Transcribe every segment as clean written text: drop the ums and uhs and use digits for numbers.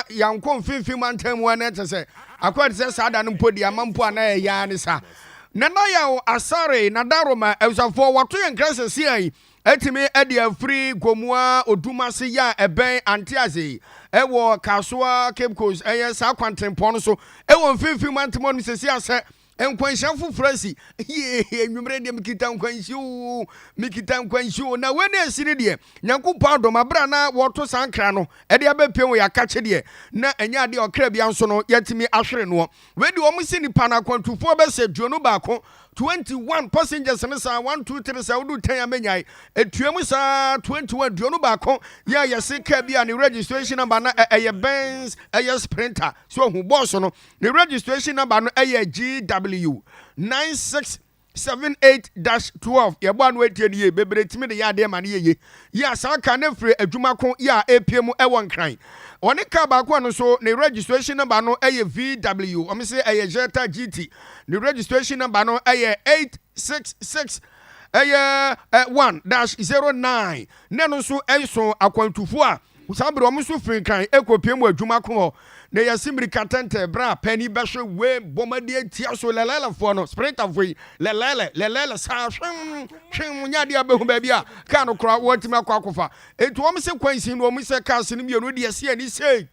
yanko mfimfim antamu ana tese akwadi se sada no podi amampo ana ya ne sa nana ya asare nadaroma ezafo wato yenkrase siai etimi edia free gomua odumase ya eben antiaze ewo Kasoa Cape Coast sa kwantempo no so ewo mfimfim antemo no sesi ase enkwansha fufurasi enwumre de mikita nkwanshu na wene asiri de nyankopon adom abra na woto sankra no ede abepiem wo yakache de na enya de okra bia nso no yatimi ahwere no wedi omusi nipa na kwantufo be se duonu baako 21 passengers ne sa 1 2 3 sa wodu 10 amenyai etuemu sa 21 duonu baako ya yese ka bia ne registration number na eye Benz eye Sprinter so hu boss no ne registration number no eye GW 9678-12 yebo anu etie ne ye beberetimi de ya de ma ne ye ya sa ka ne free adwuma ko ya APM ewon kran one ka ba ko no so ne registration number no eye VW o me say eye Jetta GT ne registration number no eye 866 1-09 ne no so enso akwantufo a usabro omo so free kan ekopiem adwuma ko na yasimri katente bra pani behwe we bomade tia so lelele fo no sprinter fo lelele sa hwem nyade abehu ba bia ka no kra watimi akwakofa etu omo se kwansin no omo se cars ni mienu de se ani se hwe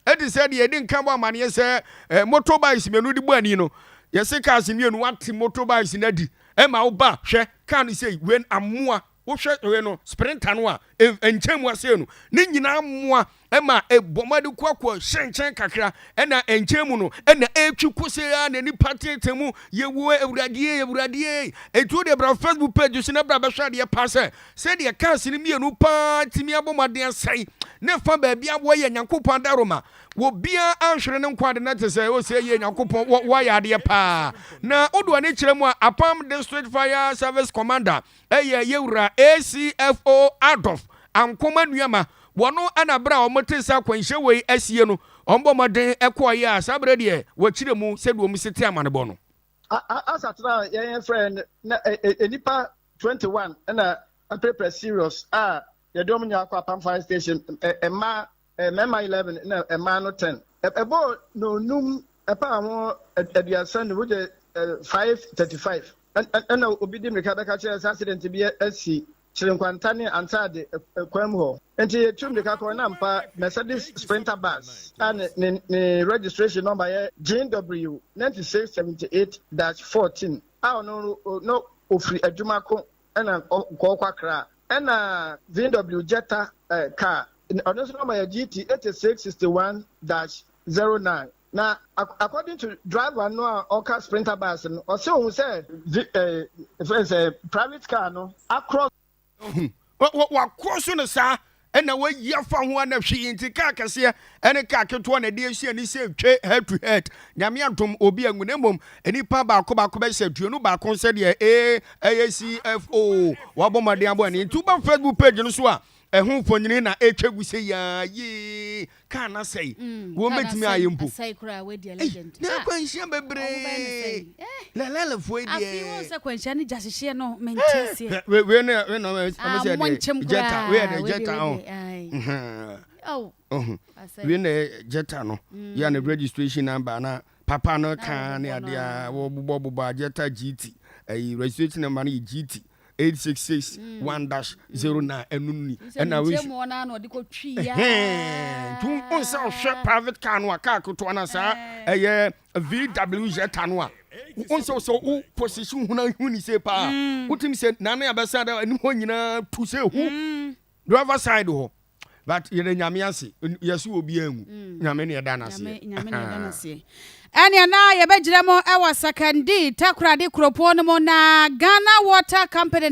edi se de edi nkan bo amane se motorbikes mienu di bo ani no yese cars mienu wati motorbikes na di ma wo ba hwe ka no se wen amoa wo hwe we no sprinter no a enchemu ase no ni nyina amoa ema bomade kwakwa hyenchen kakra ena enchemu no ena etwi kosea na ni patetemu yewo ewurade etu de bra Facebook page so na bra be hwade passe se de cars ni mienu pa timi abomade asai ne fa ba bia wo ye nyankopon daroma wo bia anhwere ne nkwade na tese wo se ye nyankopon wo ya de pa na odo ne kiremu apam district fire service commander yewura ACFO Adolf ankoma nuama wono anabra omotesa kwanhye wei asie no ombomaden ekoye a sabre de wo kiremu se do omusete amanebo no asatra yen friend na enipa 21 na prepare serious ye dom nya akwa pam fire station emma 11 na emma no 10 ebo no num epa ho aduasa ne wo 535 and obidi meka beka chere accident bi asi chirinkwantane antade kwam ho enti tumdeka ko na mpa Mercedes Sprinter bus and ne registration number ye GW 9678-14 no ofri adwuma ko na ko kwakra na VW Jetta car honest number ye GT 8661-09 now, according to driver no Oka Sprinter bus, or so who said if it's a private car no across what cross on the sir and away ya found one of she into Kakasia and a cacket one a dear she and he said head to head. Yamiantum obi and Gunemum and he paba Koba said you know back on said ACFO Waboma Diaboni 2 Facebook page and so. Ehun fonyin na etwegu se ya ye kana say wo metimi ayempo say kura we the legend na kwanhia bebre lelele fo e afi won se kwanhia ni jasihye no mentese we no am say Jetta we na Jetta we na Jetta no ya na registration number na papa no kan na ade a wo bobo Jetta GT registration number na GT 866-1-09 enunni ena we mo na no de ko twi ya tun onsa hwe private car no aka koto na sa VW Jetta no a onsa so o position huni se pa utim se na na abesa da ni ho nyina tu se hu driver side ho but ye nyame ase yesu obi angu nyame ne da na se nyame ne da na se ene na ye begire mo e wasakandi takurade kropo no mo na Ghana Water Company